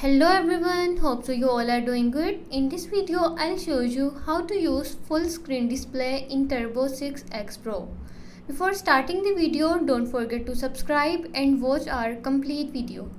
Hello everyone, hope so you all are doing good. In this video I'll show you how to use full screen display in Turbo 6X Pro. Before starting the video, don't forget to subscribe and watch our complete video.